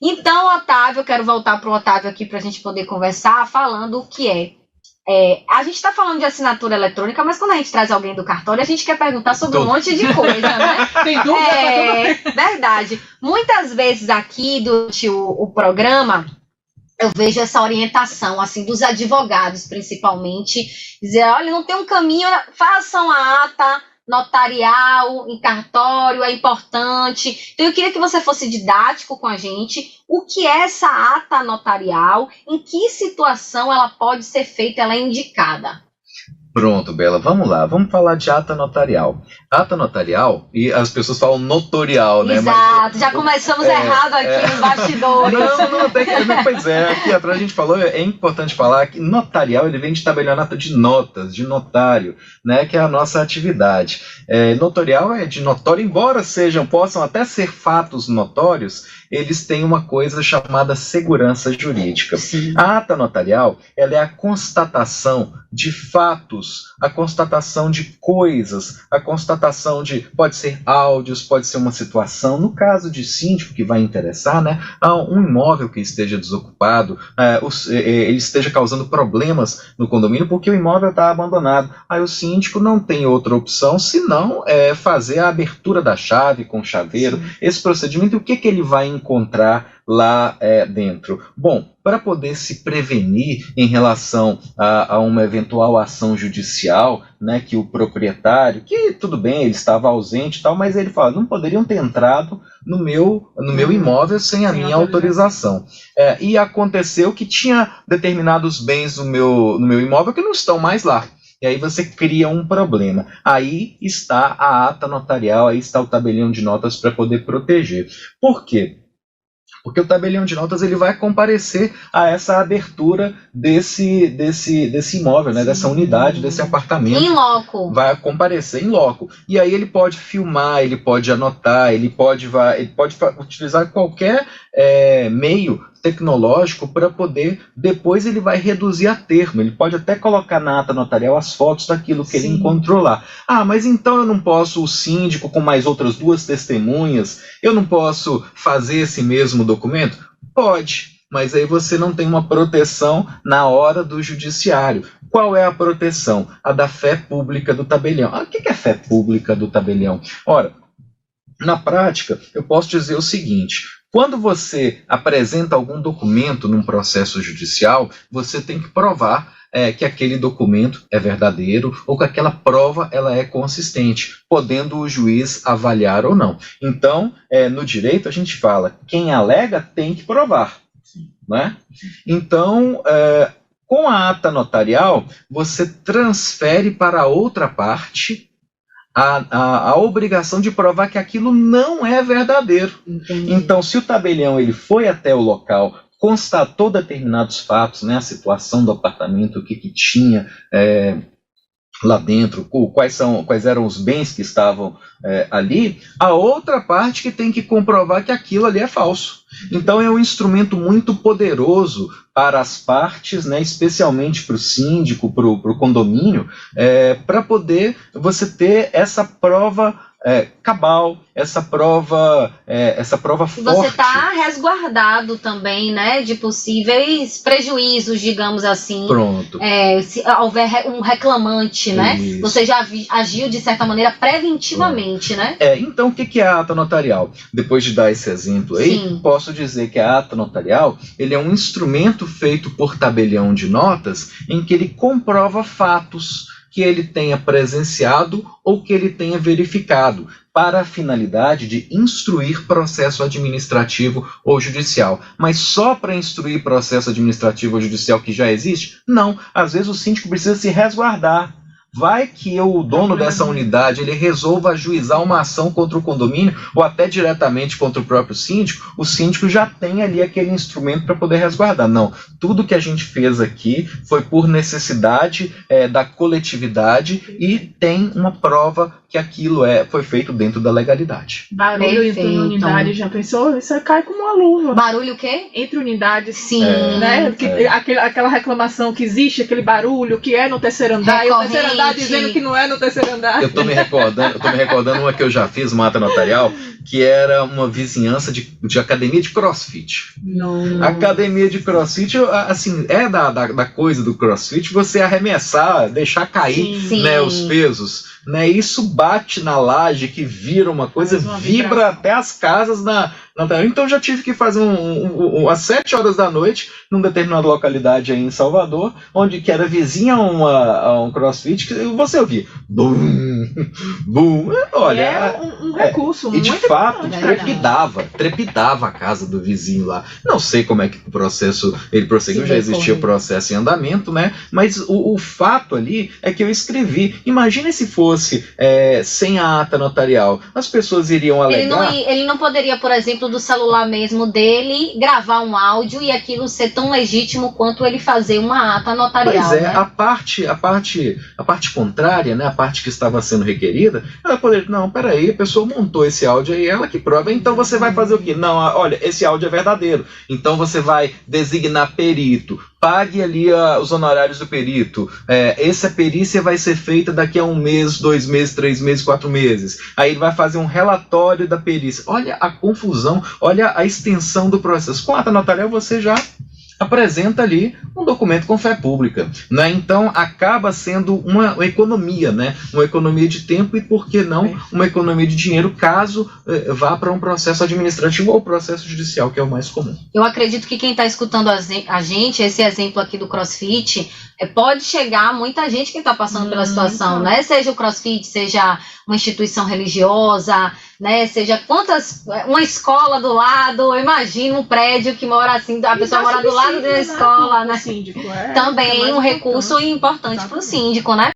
Então, Otávio, eu quero voltar para o Otávio aqui para a gente poder conversar, falando o que a gente está falando de assinatura eletrônica, mas quando a gente traz alguém do cartório, a gente quer perguntar sobre um monte de coisa, né? Tem dúvida? Verdade. Muitas vezes aqui durante o programa, eu vejo essa orientação, assim, dos advogados, principalmente, dizer, olha, não tem um caminho, façam a ata notarial em cartório, é importante. Então, eu queria que você fosse didático com a gente. O que é essa ata notarial? Em que situação ela pode ser feita, ela é indicada? Pronto, Bela, vamos lá. Vamos falar de ata notarial. Ata notarial, e as pessoas falam notorial, né? Exato, mas, já começamos errado aqui nos bastidores. Pois é, aqui atrás a gente falou, é importante falar que notarial, ele vem de tabelionato de notas, de notário, né, que é a nossa atividade. Notorial é de notório, embora possam até ser fatos notórios, eles têm uma coisa chamada segurança jurídica. Sim. A ata notarial, ela é a constatação de fatos, a constatação de coisas, a constatação de, pode ser áudios, pode ser uma situação, no caso de síndico que vai interessar, né, um imóvel que esteja desocupado, ele esteja causando problemas no condomínio porque o imóvel está abandonado. Aí o síndico não tem outra opção senão fazer a abertura da chave com chaveiro. Sim. Esse procedimento, o que ele vai encontrar lá dentro? Bom, para poder se prevenir em relação a uma eventual ação judicial, né, que o proprietário, que tudo bem, ele estava ausente e tal, mas ele fala, não poderiam ter entrado no meu imóvel sem a minha autorização. E aconteceu que tinha determinados bens no meu imóvel que não estão mais lá. E aí você cria um problema. Aí está a ata notarial, aí está o tabelião de notas para poder proteger. Por quê? Porque o tabelião de notas ele vai comparecer a essa abertura desse imóvel, né, dessa unidade, desse apartamento. Em loco. Vai comparecer em loco. E aí ele pode filmar, ele pode anotar, ele pode utilizar qualquer meio tecnológico para poder, depois ele vai reduzir a termo, ele pode até colocar na ata notarial as fotos daquilo que Sim. ele encontrou lá. Mas então eu não posso, o síndico com mais outras 2 testemunhas, eu não posso fazer esse mesmo documento? Pode, mas aí você não tem uma proteção na hora do judiciário. Qual é a proteção? A da fé pública do tabelião. O que é fé pública do tabelião? Ora, na prática, eu posso dizer o seguinte: quando você apresenta algum documento num processo judicial, você tem que provar que aquele documento é verdadeiro ou que aquela prova ela é consistente, podendo o juiz avaliar ou não. Então, no direito a gente fala, quem alega tem que provar. Né? Então, com a ata notarial, você transfere para a outra parte a obrigação de provar que aquilo não é verdadeiro. Entendi. Então, se o tabelião ele foi até o local, constatou determinados fatos, né, a situação do apartamento, o que tinha lá dentro, quais eram os bens que estavam ali, a outra parte que tem que comprovar que aquilo ali é falso. Então é um instrumento muito poderoso para as partes, né, especialmente para o síndico, para o condomínio, para poder você ter essa prova cabal, essa prova forte. Você está resguardado também, né, de possíveis prejuízos, digamos assim. Pronto. Se houver um reclamante, né? Isso. Você já agiu de certa maneira preventivamente, né? Então o que é a ata notarial? Depois de dar esse exemplo aí, Sim. posso dizer que a ata notarial ele é um instrumento feito por tabelião de notas em que ele comprova fatos que ele tenha presenciado ou que ele tenha verificado, para a finalidade de instruir processo administrativo ou judicial. Mas só para instruir processo administrativo ou judicial que já existe? Não. Às vezes o síndico precisa se resguardar. Vai que o dono dessa unidade ele resolva ajuizar uma ação contra o condomínio ou até diretamente contra o próprio síndico, o síndico já tem ali aquele instrumento para poder resguardar. Não, tudo que a gente fez aqui foi por necessidade da coletividade e tem uma prova que aquilo foi feito dentro da legalidade. Barulho entre unidade, já pensou? Isso cai como uma luva. Barulho o quê? Entre unidades. Sim. Né? Aquela reclamação que existe, aquele barulho que é no terceiro andar, e o terceiro andar tá dizendo que não é no terceiro andar. Eu tô me recordando uma que eu já fiz, uma ata notarial, que era uma vizinhança de academia de CrossFit. Não. Academia de CrossFit, assim, é da coisa do CrossFit você arremessar, deixar cair, Sim. né, os pesos. Né, isso bate na laje que vira uma coisa, vibra até as casas então eu já tive que fazer às 7 horas da noite, numa determinada localidade aí em Salvador, onde que era vizinha a um CrossFit, que você ouvia bum, bum, olha, é um recurso e de muito fato importante, trepidava a casa do vizinho lá. Não sei como é que o processo ele prosseguiu, já existia o processo em andamento, né? Mas o fato ali é que eu escrevi. Imagina se fosse sem a ata notarial, as pessoas iriam alegar. Ele não poderia, por exemplo, do celular mesmo dele, gravar um áudio e aquilo ser tão legítimo quanto ele fazer uma ata notarial. Pois é, né? a parte contrária, né, a parte que estava sendo requerida, ela poderia, não, peraí, a pessoa montou esse áudio aí, ela que prova, então você vai fazer o quê? Não, olha, esse áudio é verdadeiro, então você vai designar perito, pague ali os honorários do perito, essa perícia vai ser feita daqui a 1 mês, 2 meses, 3 meses, 4 meses, aí ele vai fazer um relatório da perícia. Olha a confusão, olha a extensão do processo. Com a ata notarial você já apresenta ali um documento com fé pública, né? Então acaba sendo uma economia, né? Uma economia de tempo e, por que não, uma economia de dinheiro, caso vá para um processo administrativo ou processo judicial, que é o mais comum. Eu acredito que quem está escutando a gente, esse exemplo aqui do CrossFit, pode chegar a muita gente que está passando pela situação, né? Seja o CrossFit, seja uma instituição religiosa, né? Seja uma escola do lado, imagina um prédio que mora assim, a pessoa mora do lado da escola, né? Síndico, também um recurso importante para o síndico, né?